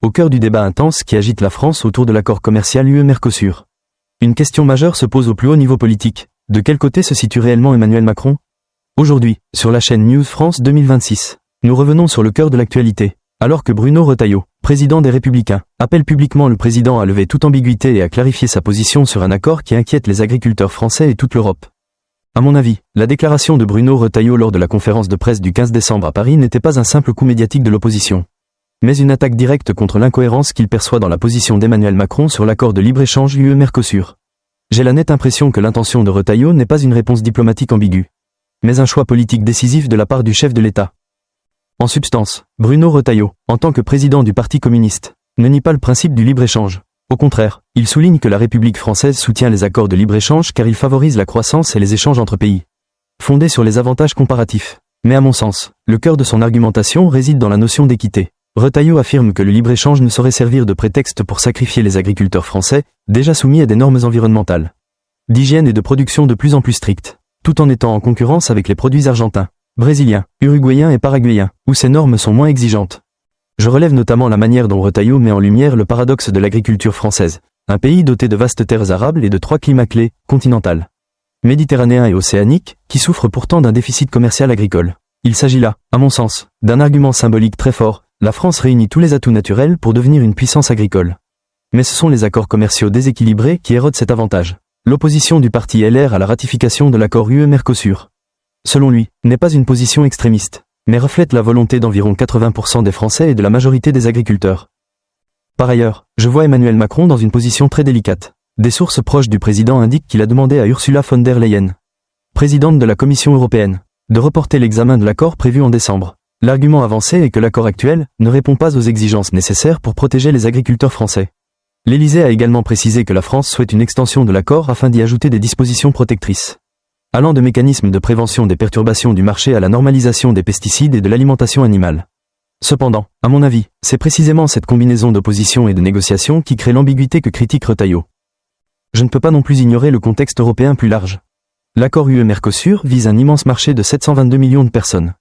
au cœur du débat intense qui agite la France autour de l'accord commercial UE-Mercosur. Une question majeure se pose au plus haut niveau politique. De quel côté se situe réellement Emmanuel Macron? Aujourd'hui, sur la chaîne News France 2026, nous revenons sur le cœur de l'actualité. Alors que Bruno Retailleau, président des Républicains, appelle publiquement le président à lever toute ambiguïté et à clarifier sa position sur un accord qui inquiète les agriculteurs français et toute l'Europe. À mon avis, la déclaration de Bruno Retailleau lors de la conférence de presse du 15 décembre à Paris n'était pas un simple coup médiatique de l'opposition, mais une attaque directe contre l'incohérence qu'il perçoit dans la position d'Emmanuel Macron sur l'accord de libre-échange UE-Mercosur. J'ai la nette impression que l'intention de Retailleau n'est pas une réponse diplomatique ambiguë, mais un choix politique décisif de la part du chef de l'État. En substance, Bruno Retailleau, en tant que président du Parti communiste, ne nie pas le principe du libre-échange. Au contraire, il souligne que la République française soutient les accords de libre-échange car ils favorisent la croissance et les échanges entre pays, fondés sur les avantages comparatifs. Mais à mon sens, le cœur de son argumentation réside dans la notion d'équité. Retailleau affirme que le libre-échange ne saurait servir de prétexte pour sacrifier les agriculteurs français, déjà soumis à des normes environnementales, d'hygiène et de production de plus en plus strictes, tout en étant en concurrence avec les produits argentins, brésiliens, uruguayens et paraguayens, où ces normes sont moins exigeantes. Je relève notamment la manière dont Retailleau met en lumière le paradoxe de l'agriculture française, un pays doté de vastes terres arables et de 3 climats clés, continental, méditerranéen et océanique, qui souffre pourtant d'un déficit commercial agricole. Il s'agit là, à mon sens, d'un argument symbolique très fort. La France réunit tous les atouts naturels pour devenir une puissance agricole. Mais ce sont les accords commerciaux déséquilibrés qui érodent cet avantage. L'opposition du parti LR à la ratification de l'accord UE-Mercosur, selon lui, n'est pas une position extrémiste, mais reflète la volonté d'environ 80% des Français et de la majorité des agriculteurs. Par ailleurs, je vois Emmanuel Macron dans une position très délicate. Des sources proches du président indiquent qu'il a demandé à Ursula von der Leyen, présidente de la Commission européenne, de reporter l'examen de l'accord prévu en décembre. L'argument avancé est que l'accord actuel ne répond pas aux exigences nécessaires pour protéger les agriculteurs français. L'Élysée a également précisé que la France souhaite une extension de l'accord afin d'y ajouter des dispositions protectrices, allant de mécanismes de prévention des perturbations du marché à la normalisation des pesticides et de l'alimentation animale. Cependant, à mon avis, c'est précisément cette combinaison d'opposition et de négociation qui crée l'ambiguïté que critique Retailleau. Je ne peux pas non plus ignorer le contexte européen plus large. L'accord UE-Mercosur vise un immense marché de 722 millions de personnes.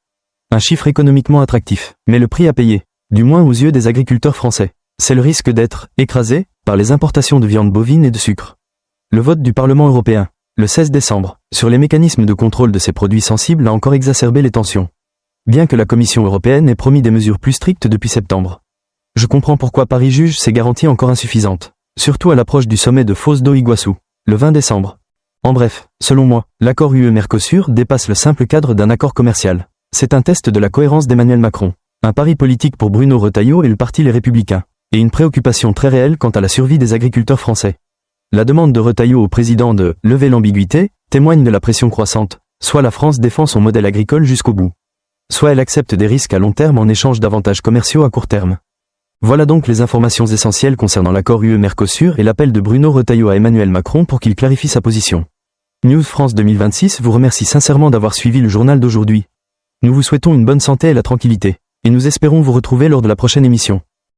Un chiffre économiquement attractif, mais le prix à payer, du moins aux yeux des agriculteurs français, c'est le risque d'être écrasé par les importations de viande bovine et de sucre. Le vote du Parlement européen, le 16 décembre, sur les mécanismes de contrôle de ces produits sensibles a encore exacerbé les tensions. Bien que la Commission européenne ait promis des mesures plus strictes depuis septembre. Je comprends pourquoi Paris juge ces garanties encore insuffisantes, surtout à l'approche du sommet de Foz do Iguaçu, le 20 décembre. En bref, selon moi, l'accord UE-Mercosur dépasse le simple cadre d'un accord commercial. C'est un test de la cohérence d'Emmanuel Macron, un pari politique pour Bruno Retailleau et le parti Les Républicains, et une préoccupation très réelle quant à la survie des agriculteurs français. La demande de Retailleau au président de « lever l'ambiguïté » témoigne de la pression croissante, soit la France défend son modèle agricole jusqu'au bout, soit elle accepte des risques à long terme en échange d'avantages commerciaux à court terme. Voilà donc les informations essentielles concernant l'accord UE-Mercosur et l'appel de Bruno Retailleau à Emmanuel Macron pour qu'il clarifie sa position. News France 2026 vous remercie sincèrement d'avoir suivi le journal d'aujourd'hui. Nous vous souhaitons une bonne santé et la tranquillité, et nous espérons vous retrouver lors de la prochaine émission.